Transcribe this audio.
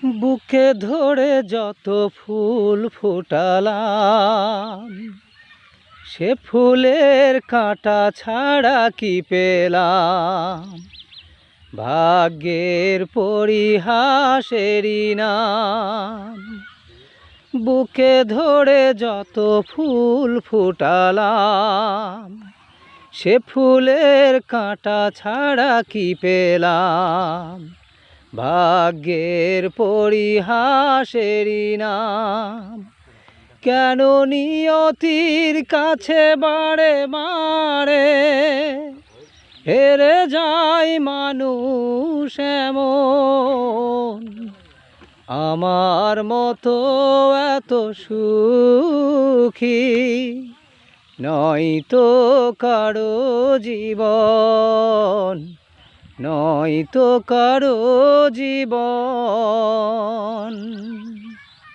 বুকে ধরে যত ফুল ফোটালাম, সে ফুলের কাঁটা ছাড়া কি পেলাম। ভাগ্যের পরিহাসেরই নাম। বুকে ধরে যত ফুল ফোটালাম, সে ফুলের কাঁটা ছাড়া কি পেলাম। ভাগ্যের পরিহাসেরই নাম। কেন নিয়তির কাছে বারে বারে হেরে যায় মানুষ এমন। আমার মতো এত সুখী নয়তো কারো জীবন, নয়তো কারো জীবন।